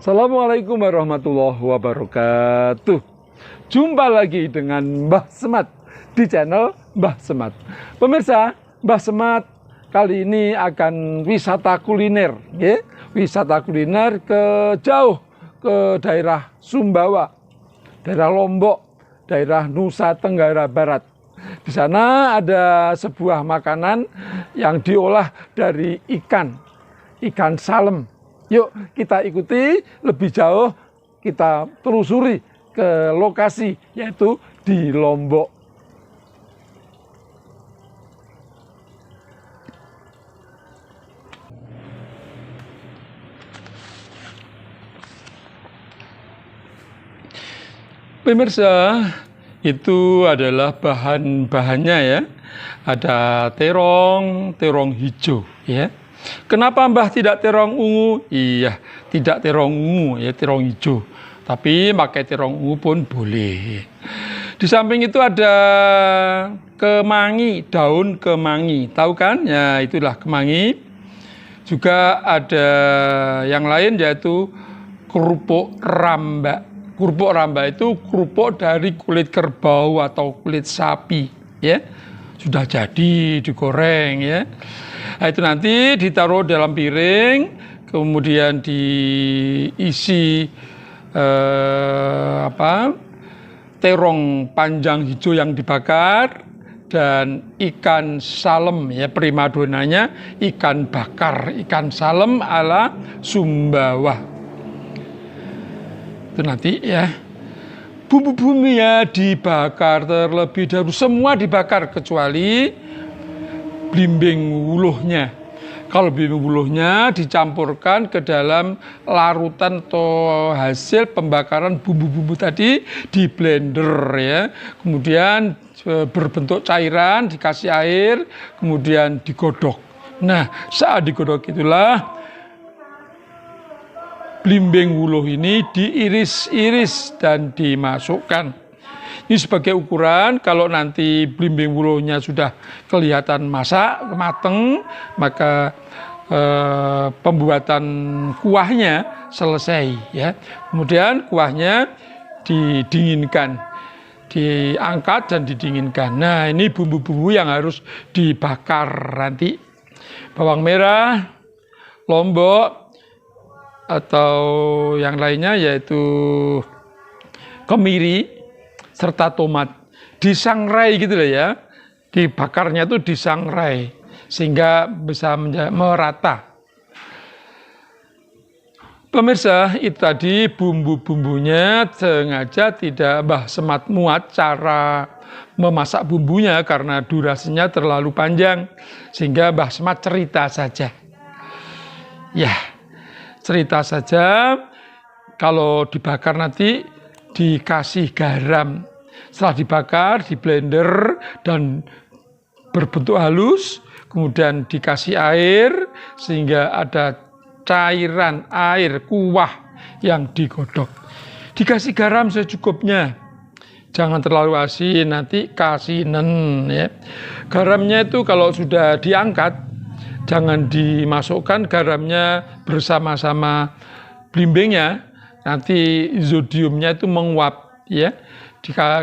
Assalamualaikum warahmatullahi wabarakatuh. Jumpa lagi dengan Mbah Semad di channel Mbah Semad. Pemirsa, Mbah Semad kali ini akan wisata kuliner, ya. Wisata kuliner jauh ke daerah Sumbawa, daerah Lombok, daerah Nusa Tenggara Barat. Di sana ada sebuah makanan yang diolah dari ikan salem. Yuk kita ikuti lebih jauh, kita telusuri ke lokasi, yaitu di Lombok. Pemirsa, itu adalah bahan-bahannya ya. Ada terong hijau ya. Kenapa Mbah tidak terong ungu? Iya, tidak terong ungu ya, terong hijau. Tapi pakai terong ungu pun boleh. Di samping itu ada kemangi, daun kemangi. Tahu kan? Ya, itulah kemangi. Juga ada yang lain yaitu kerupuk ramba. Kerupuk ramba itu kerupuk dari kulit kerbau atau kulit sapi, ya. Sudah jadi digoreng ya. Nah, itu nanti ditaruh dalam piring, kemudian diisi terong panjang hijau yang dibakar dan ikan salem ya, primadonanya ikan bakar, ikan salem ala Sumbawa. Itu nanti ya. Bumbu-bumbunya dibakar terlebih dahulu, semua dibakar kecuali blimbing wuluhnya. Kalau blimbing wuluhnya dicampurkan ke dalam larutan atau hasil pembakaran bumbu-bumbu tadi di blender ya. Kemudian berbentuk cairan, dikasih air, kemudian digodok. Nah, saat digodok itulah blimbing wuluh ini diiris-iris dan dimasukkan. Ini sebagai ukuran, kalau nanti blimbing wuluhnya sudah kelihatan mateng, maka pembuatan kuahnya selesai ya. Kemudian kuahnya didinginkan, diangkat dan didinginkan. Nah, ini bumbu-bumbu yang harus dibakar nanti. Bawang merah, lombok, atau yang lainnya yaitu kemiri serta tomat disangrai gitu loh ya, dibakarnya itu disangrai sehingga bisa merata. Pemirsa, itu tadi bumbu-bumbunya sengaja tidak Mbah Semad muat cara memasak bumbunya karena durasinya terlalu panjang, sehingga Mbah Semad cerita saja ya. Cerita saja, kalau dibakar nanti dikasih garam. Setelah dibakar, di blender dan berbentuk halus, kemudian dikasih air sehingga ada cairan air kuah yang digodok. Dikasih garam secukupnya. Jangan terlalu asin, nanti kasinen ya. Garamnya itu kalau sudah diangkat, jangan dimasukkan garamnya bersama-sama blimbingnya, nanti zodiumnya itu menguap ya.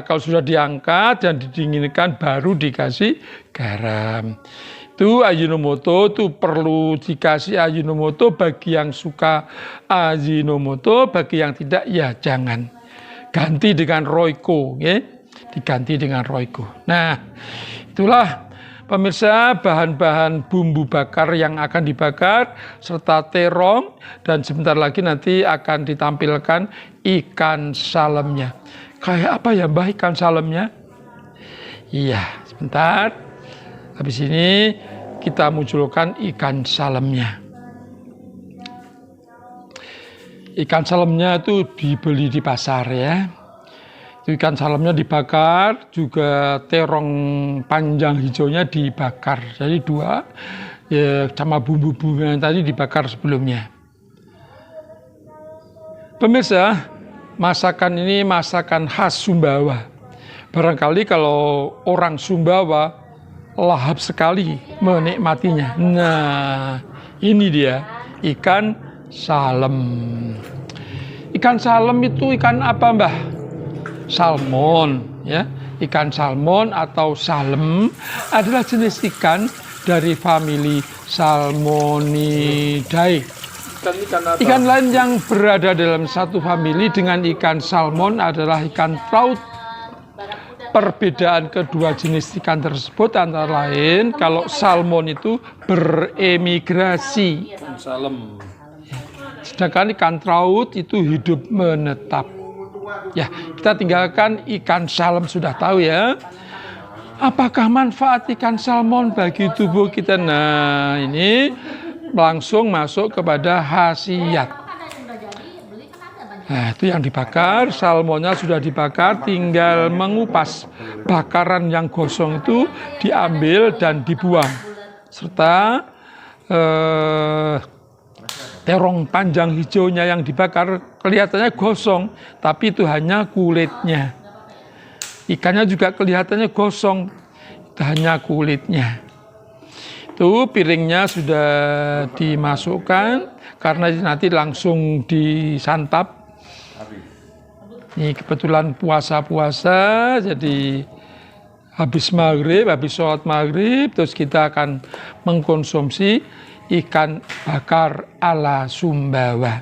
Kalau sudah diangkat dan didinginkan baru dikasih garam. Itu Ajinomoto itu perlu dikasih Ajinomoto bagi yang suka Ajinomoto, bagi yang tidak ya jangan. Ganti dengan Royco ya. Diganti dengan Royco. Nah, itulah pemirsa, bahan-bahan bumbu bakar yang akan dibakar serta terong, dan sebentar lagi nanti akan ditampilkan ikan salemnya. Kayak apa ya Mbah ikan salemnya? Iya, sebentar. Habis ini kita munculkan ikan salemnya. Ikan salemnya itu dibeli di pasar ya. Ikan salemnya dibakar, juga terong panjang hijaunya dibakar. Jadi dua, ya, sama bumbu-bumbu yang tadi dibakar sebelumnya. Pemirsa, masakan ini masakan khas Sumbawa. Barangkali kalau orang Sumbawa lahap sekali menikmatinya. Nah, ini dia ikan salem. Ikan salem itu ikan apa, Mbah? Salmon, ya. Ikan salmon atau salem adalah jenis ikan dari famili Salmonidae. Ikan lain yang berada dalam satu famili dengan ikan salmon adalah ikan trout. Perbedaan kedua jenis ikan tersebut antara lain kalau salmon itu beremigrasi. Sedangkan ikan trout itu hidup menetap. Ya, kita tinggalkan ikan salem sudah tahu ya. Apakah manfaat ikan salmon bagi tubuh kita? Nah, ini langsung masuk kepada khasiat. Nah, itu yang dibakar, salmonnya sudah dibakar, tinggal mengupas. Bakaran yang gosong itu diambil dan dibuang. Serta terong panjang hijaunya yang dibakar kelihatannya gosong, tapi itu hanya kulitnya. Ikannya juga kelihatannya gosong, itu hanya kulitnya. Itu piringnya sudah dimasukkan karena nanti langsung disantap. Ini kebetulan puasa-puasa, jadi habis maghrib, habis sholat maghrib, terus kita akan mengkonsumsi ikan bakar ala Sumbawa.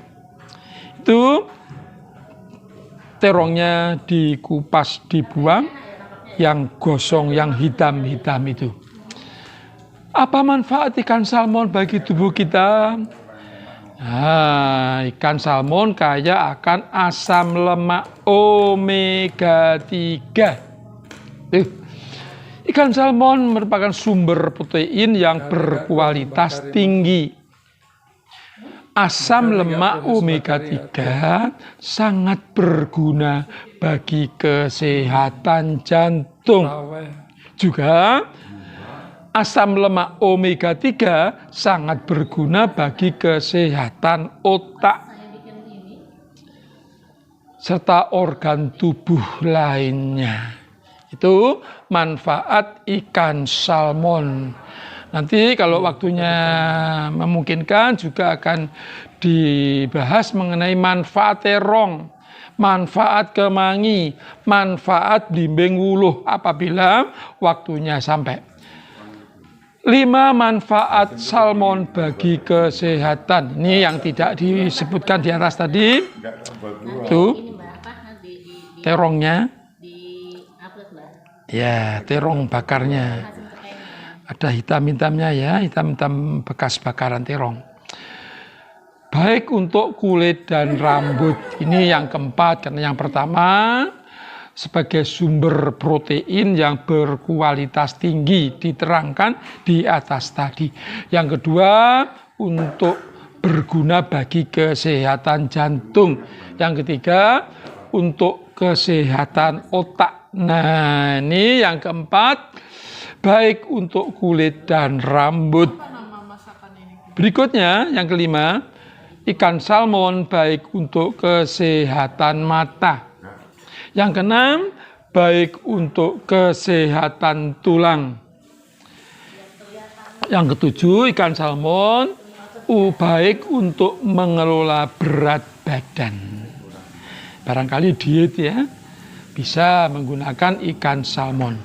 Itu terongnya dikupas, dibuang, yang gosong, yang hitam-hitam itu. Apa manfaat ikan salmon bagi tubuh kita? Nah, ikan salmon kaya akan asam lemak omega 3. Ikan salmon merupakan sumber protein yang berkualitas tinggi. Asam lemak omega 3 sangat berguna bagi kesehatan jantung. Juga asam lemak omega 3 sangat berguna bagi kesehatan otak serta organ tubuh lainnya. Itu manfaat ikan salmon. Nanti kalau waktunya memungkinkan juga akan dibahas mengenai manfaat terong, manfaat kemangi, manfaat blimbing wuluh apabila waktunya sampai. 5 manfaat salmon bagi kesehatan. Ini yang tidak disebutkan di atas tadi. Tuh, terongnya. Ya, terong bakarnya. Ada hitam-hitamnya ya, hitam-hitam bekas bakaran terong. Baik untuk kulit dan rambut. Ini yang keempat, karena yang pertama sebagai sumber protein yang berkualitas tinggi diterangkan di atas tadi. Yang kedua, untuk berguna bagi kesehatan jantung. Yang ketiga, untuk kesehatan otak. Nah, ini yang keempat, baik untuk kulit dan rambut. Berikutnya, yang kelima, ikan salmon baik untuk kesehatan mata. Yang keenam, baik untuk kesehatan tulang. Yang ketujuh, ikan salmon baik untuk mengelola berat badan. Barangkali diet ya, bisa menggunakan ikan salmon.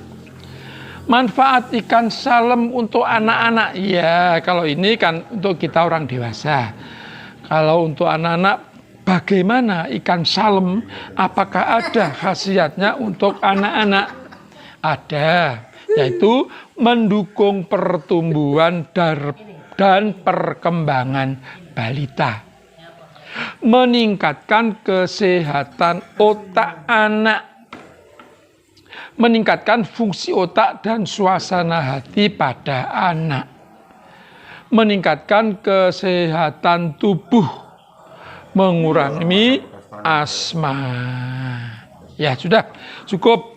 Manfaat ikan salem untuk anak-anak, ya kalau ini kan untuk kita orang dewasa. Kalau untuk anak-anak, bagaimana ikan salem? Apakah ada khasiatnya untuk anak-anak? Ada, yaitu mendukung pertumbuhan dan perkembangan balita, meningkatkan kesehatan otak anak, meningkatkan fungsi otak dan suasana hati pada anak, meningkatkan kesehatan tubuh, mengurangi asma. Ya sudah cukup.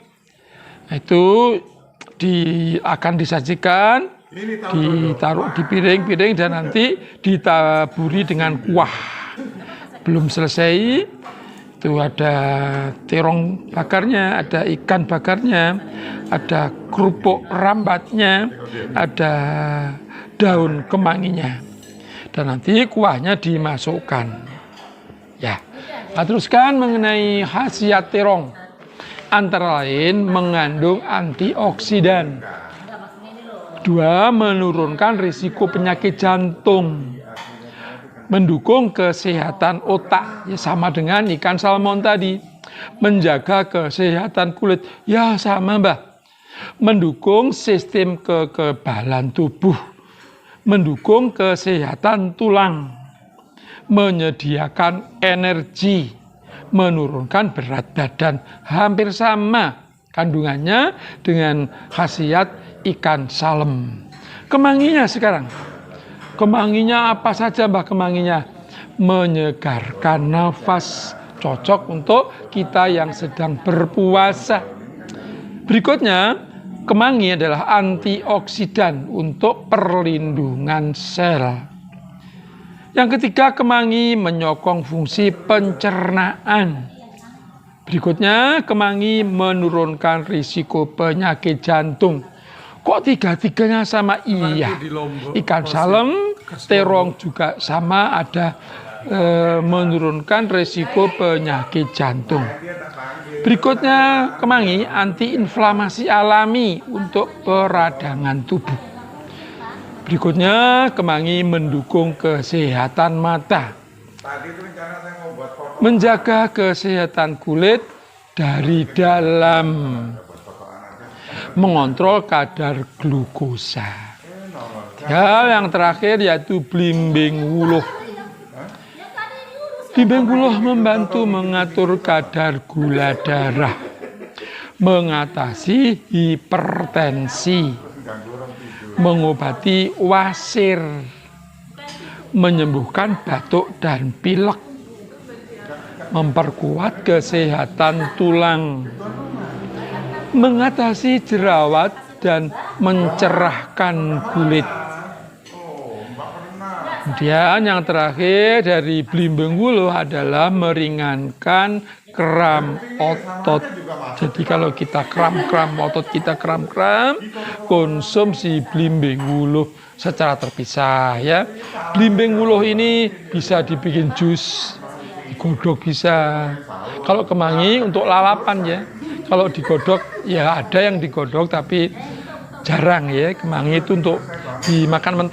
Itu akan disajikan, ditaruh di piring-piring dan nanti ditaburi dengan kuah. Belum selesai, itu ada terong bakarnya, ada ikan bakarnya, ada kerupuk rambatnya, ada daun kemanginya, dan nanti kuahnya dimasukkan. Ya, Teruskan mengenai khasiat terong. Antara lain mengandung antioksidan. 2. Menurunkan risiko penyakit jantung. Mendukung kesehatan otak, ya sama dengan ikan salmon tadi. Menjaga kesehatan kulit, ya sama Mbah. Mendukung sistem kekebalan tubuh. Mendukung kesehatan tulang. Menyediakan energi. Menurunkan berat badan, hampir sama kandungannya dengan khasiat ikan salem. Kemanginya sekarang. Kemanginya apa saja Mbah kemanginya? Menyegarkan nafas, cocok untuk kita yang sedang berpuasa. Berikutnya, kemangi adalah antioksidan untuk perlindungan sel. Yang ketiga, kemangi menyokong fungsi pencernaan. Berikutnya, kemangi menurunkan risiko penyakit jantung. Kok tiga-tiganya sama? Iya, ikan salem, terong juga sama, ada menurunkan risiko penyakit jantung. Berikutnya, kemangi antiinflamasi alami untuk peradangan tubuh. Berikutnya, kemangi mendukung kesehatan mata. Menjaga kesehatan kulit dari dalam. Mengontrol kadar glukosa. Yang terakhir yaitu blimbing wuluh. Blimbing wuluh membantu mengatur kadar gula darah. Mengatasi hipertensi. Mengobati wasir, menyembuhkan batuk dan pilek, memperkuat kesehatan tulang, mengatasi jerawat dan mencerahkan kulit. Kemudian yang terakhir dari blimbing wuluh adalah meringankan kram otot. Jadi kalau kita kram-kram, otot kita kram-kram, konsumsi blimbing wuluh secara terpisah ya. Blimbing wuluh ini bisa dibikin jus, digodok bisa. Kalau kemangi untuk lalapan ya. Kalau digodok ya ada yang digodok tapi jarang ya. Kemangi itu untuk dimakan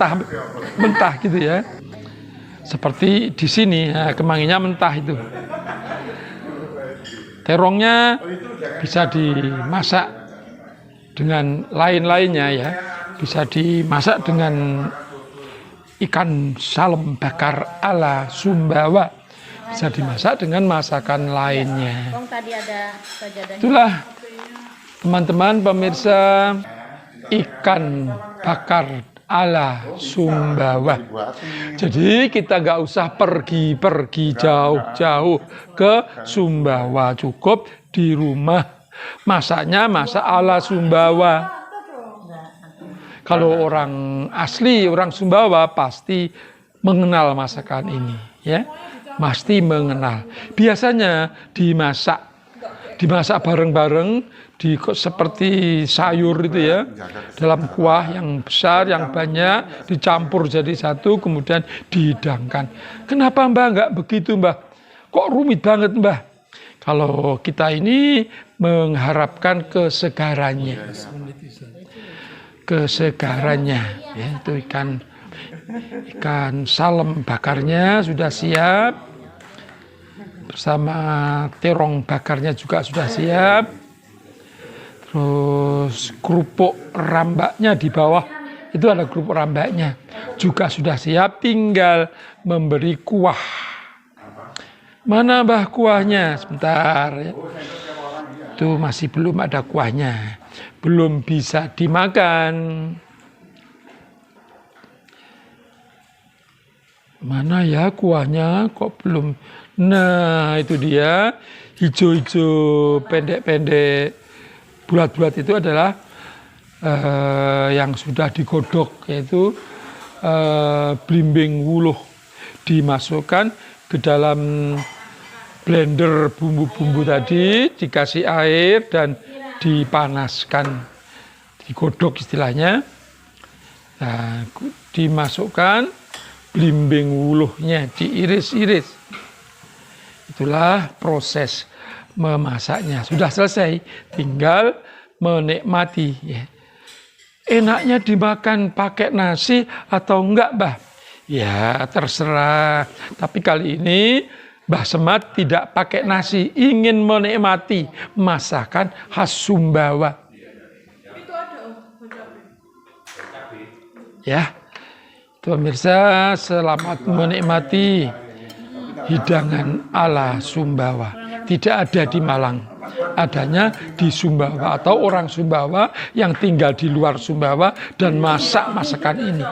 mentah gitu ya. Seperti di sini ya, kemanginya mentah itu. Terongnya bisa dimasak dengan lain-lainnya ya. Bisa dimasak dengan ikan salem bakar ala Sumbawa. Bisa dimasak dengan masakan lainnya. Itulah teman-teman pemirsa ikan bakar ala Sumbawa. Jadi kita nggak usah pergi jauh-jauh ke Sumbawa, cukup di rumah masaknya masak ala Sumbawa. Kalau orang asli, orang Sumbawa pasti mengenal masakan ini, ya, pasti mengenal. Biasanya dimasak bareng-bareng. Seperti sayur itu ya, dalam kuah yang besar, yang banyak, dicampur jadi satu, kemudian dihidangkan. Kenapa Mbah nggak begitu Mbah? Kok rumit banget Mbah? Kalau kita ini mengharapkan kesegarannya, ya, itu ikan salem bakarnya sudah siap, bersama terong bakarnya juga sudah siap. Terus kerupuk rambaknya di bawah itu ada kerupuk rambaknya juga sudah siap, tinggal memberi kuah. Mana Mbah kuahnya? Sebentar ya. Itu masih belum ada kuahnya, belum bisa dimakan. Mana ya kuahnya? Kok belum? Nah itu dia, hijau-hijau pendek-pendek bulat-bulat itu adalah yang sudah digodok, yaitu blimbing wuluh. Dimasukkan ke dalam blender bumbu-bumbu tadi, dikasih air dan dipanaskan, digodok istilahnya. Nah, dimasukkan blimbing wuluhnya, diiris-iris. Itulah proses memasaknya. Sudah selesai, tinggal menikmati. Ya. Enaknya dimakan pakai nasi atau enggak, Mbah? Ya, terserah. Tapi kali ini Mbah Semad tidak pakai nasi, ingin menikmati masakan khas Sumbawa. Ya, pemirsa, selamat menikmati hidangan ala Sumbawa. Tidak ada di Malang, adanya di Sumbawa atau orang Sumbawa yang tinggal di luar Sumbawa dan masak masakan ini.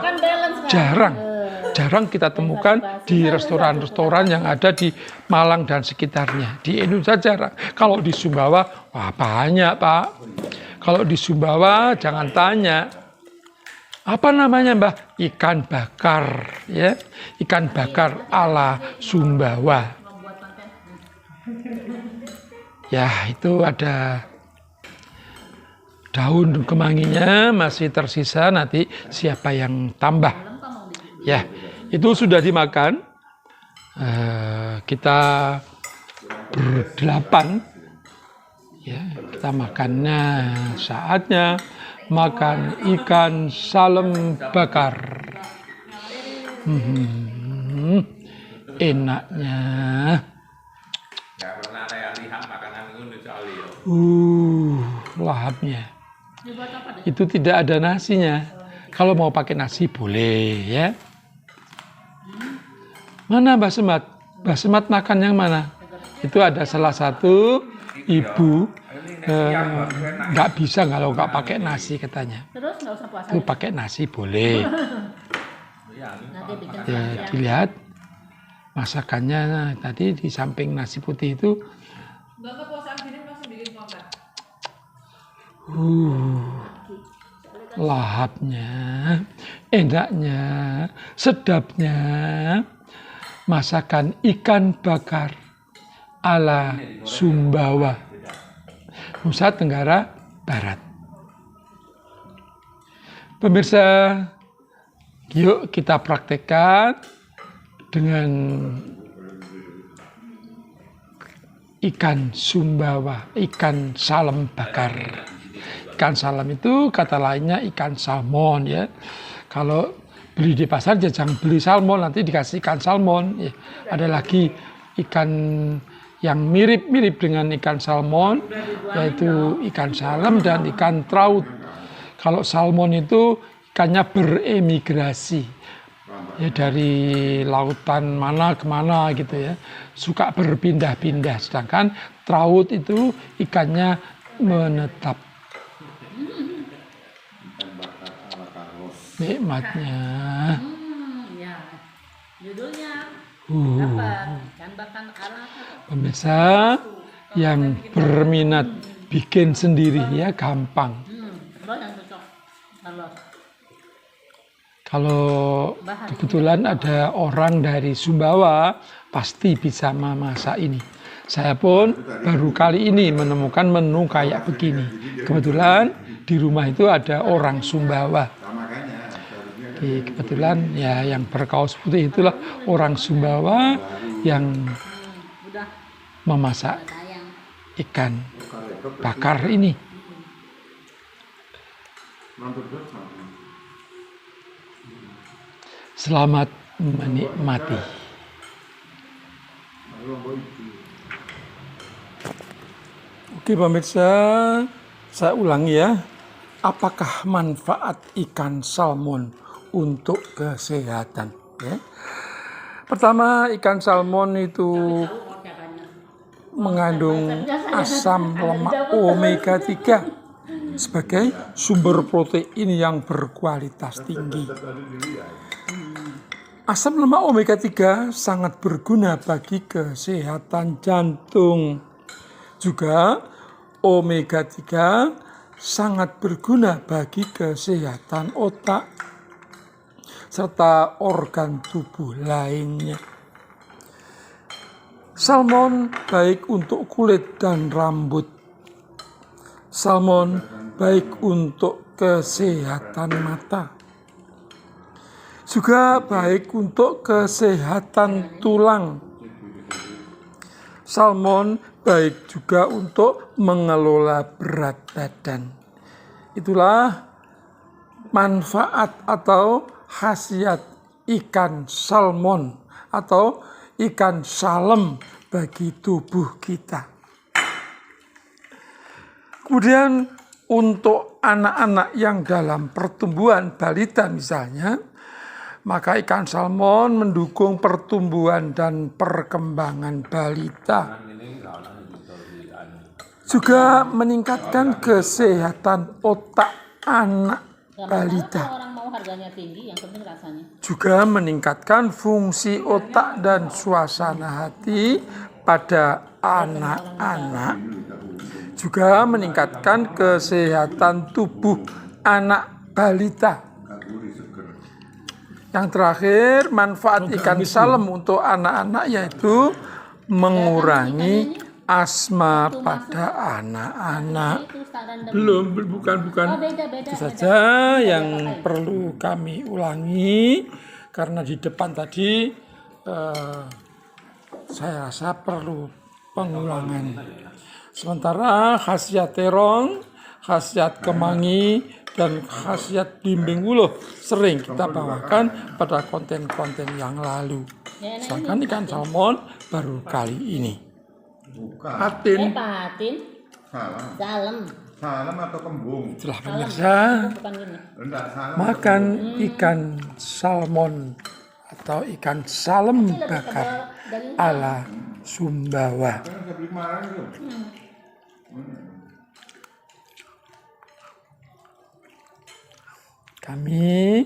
Jarang kita temukan di restoran-restoran yang ada di Malang dan sekitarnya. Di Indonesia jarang. Kalau di Sumbawa, wah banyak, Pak. Kalau di Sumbawa jangan tanya. Apa namanya, Mbah? Ikan bakar, ya. Ikan bakar ala Sumbawa. Ya, itu ada daun kemanginya masih tersisa, nanti siapa yang tambah. Ya, itu sudah dimakan. Kita berdelapan. Ya, kita makannya saatnya makan ikan salem bakar. Enaknya. Lahapnya. Itu tidak ada nasinya. Kalau mau pakai nasi boleh, ya. Mana Mbah Semad? Mbah Semad makan yang mana? Itu ada salah satu ibu nggak bisa kalau nggak pakai nasi katanya. Terus nggak usah puasa. Itu pakai nasi boleh. Ya, dilihat masakannya tadi di samping nasi putih itu. Lahapnya, enaknya, sedapnya masakan ikan bakar ala Sumbawa, Nusa Tenggara Barat. Pemirsa, yuk kita praktekkan dengan ikan Sumbawa, ikan salem bakar. Ikan salem itu kata lainnya ikan salmon, ya. Kalau beli di pasar jangan beli salmon, nanti dikasih ikan salmon. Ya. Ada lagi ikan yang mirip-mirip dengan ikan salmon, yaitu ikan salem dan ikan traut. Kalau salmon itu ikannya beremigrasi, ya, dari lautan mana ke mana gitu, ya, suka berpindah-pindah. Sedangkan traut itu ikannya menetap. Nikmatnya. Ya. Judulnya dapat ikan bakar ala. Pemirsa yang berminat bikin sendiri, ya, gampang. Kalau kebetulan ada orang dari Sumbawa, pasti bisa memasak ini. Saya pun baru kali ini menemukan menu kayak begini. Kebetulan di rumah itu ada orang Sumbawa. Kebetulan ya yang berkaos putih itulah orang Sumbawa yang memasak ikan bakar ini. Selamat menikmati. Oke pemirsa, saya ulangi ya. Apakah manfaat ikan salmon untuk kesehatan? Ya. Pertama, ikan salmon itu mengandung asam lemak omega 3 sebagai sumber protein yang berkualitas tinggi. Asam lemak omega 3 sangat berguna bagi kesehatan jantung. Juga omega 3 sangat berguna bagi kesehatan otak serta organ tubuh lainnya. Salmon baik untuk kulit dan rambut. Salmon baik untuk kesehatan mata. Juga baik untuk kesehatan tulang. salmon baik juga untuk mengelola berat badan. Itulah manfaat atau khasiat ikan salmon atau ikan salem bagi tubuh kita. Kemudian untuk anak-anak yang dalam pertumbuhan balita misalnya, maka ikan salmon mendukung pertumbuhan dan perkembangan balita. Juga meningkatkan kesehatan otak anak balita. Orang mau harganya tinggi, yang penting rasanya. Juga meningkatkan fungsi otak dan suasana hati pada anak-anak. Juga meningkatkan kesehatan tubuh anak balita. Yang terakhir, manfaat ikan salem untuk anak-anak yaitu mengurangi asma pada anak-anak. Belum, bukan. Itu saja yang perlu kami ulangi karena di depan tadi saya rasa perlu pengulangan. Sementara khasiat terong, khasiat kemangi, dan khasiat blimbing wuluh sering kita bawakan pada konten-konten yang lalu. Misalkan ikan salmon baru kali ini. Patin. Patin. Salem. Salem atau kembung? Itulah pemirsa, makan ikan salmon atau ikan salem bakar ala Sumbawa. Kami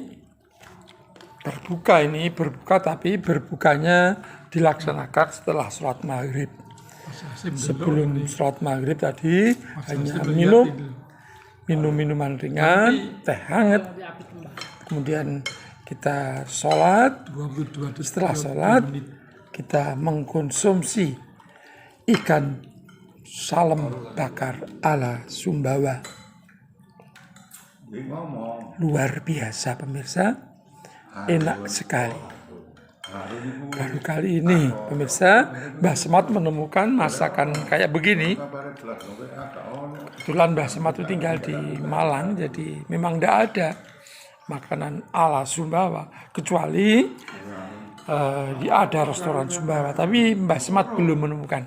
berbuka tapi berbukanya dilaksanakan setelah sholat maghrib. Sebelum sholat maghrib tadi hanya minum minuman ringan, teh hangat, kemudian kita sholat. Setelah sholat kita mengkonsumsi ikan salem bakar ala Sumbawa. Luar biasa pemirsa, enak sekali. Baru kali ini pemirsa, Mbah Semad menemukan masakan kayak begini. Kebetulan Mbah Semad itu tinggal di Malang, jadi memang tidak ada makanan ala Sumbawa. Kecuali ada restoran Sumbawa, tapi Mbah Semad belum menemukan.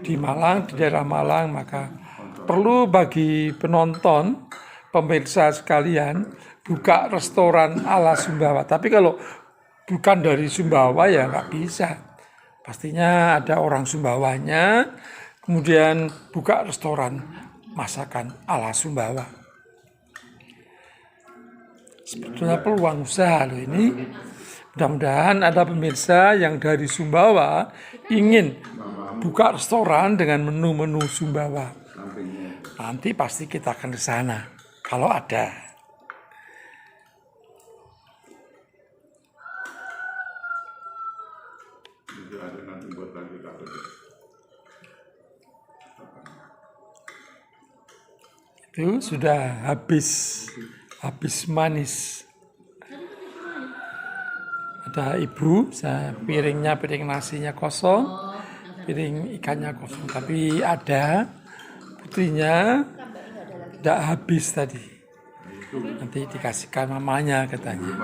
Di Malang, di daerah Malang, maka perlu bagi penonton, pemirsa sekalian, buka restoran ala Sumbawa. Tapi kalau bukan dari Sumbawa ya nggak bisa. Pastinya ada orang Sumbawanya, kemudian buka restoran masakan ala Sumbawa. Sebetulnya peluang usaha loh ini. Mudah-mudahan ada pemirsa yang dari Sumbawa ingin buka restoran dengan menu-menu Sumbawa. Nanti pasti kita akan ke sana. Kalau ada. Itu sudah habis manis. Ada ibu, piring nasinya kosong, piring ikannya kosong. Tapi ada putrinya tidak habis tadi. Nanti dikasihkan mamanya katanya.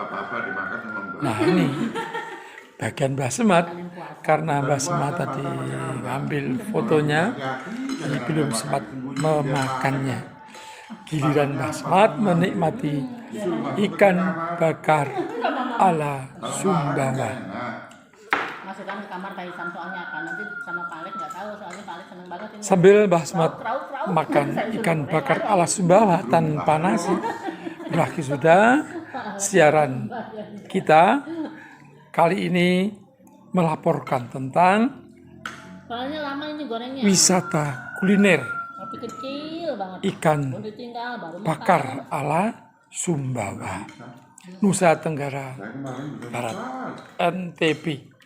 Nah ini bagian Mbah Semad. Karena Mbah Semad tadi ngambil fotonya, ini belum sempat memakannya. Giliran Mbah Semad menikmati ikan bakar ala Sumbawa. Masukkan ke kamar Kaisan soalnya kan nanti sama Pak Alex nggak tahu soalnya Pak Alex seneng banget ini. Sambil Mbah Semad makan ikan bakar ala Sumbawa tanpa nasi. Berakhir sudah siaran kita kali ini melaporkan tentang soalnya lama ini gorengnya. Wisata kuliner Tapi kecil banget. ikan Ditinggal baru bakar ala Sumbawa, Nusa Tenggara Barat, NTB.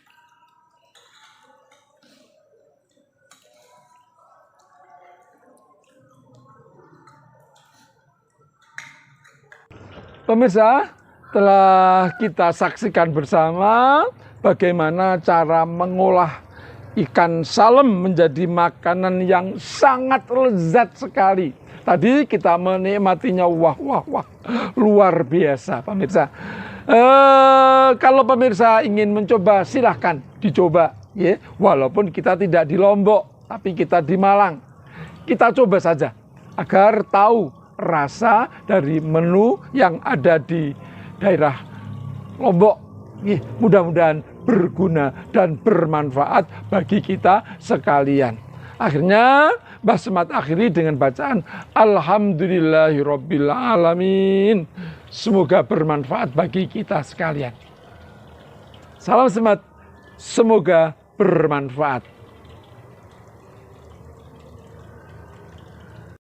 Pemirsa, telah kita saksikan bersama bagaimana cara mengolah Ikan salem menjadi makanan yang sangat lezat sekali. Tadi kita menikmatinya, wah, luar biasa pemirsa. Kalau pemirsa ingin mencoba, silahkan dicoba. Ya. Walaupun kita tidak di Lombok, tapi kita di Malang. Kita coba saja, agar tahu rasa dari menu yang ada di daerah Lombok. Mudah-mudahan berguna dan bermanfaat bagi kita sekalian. Akhirnya Mbah Semad akhiri dengan bacaan Alhamdulillahirabbil alamin. Semoga bermanfaat bagi kita sekalian. Salam Semad, semoga bermanfaat.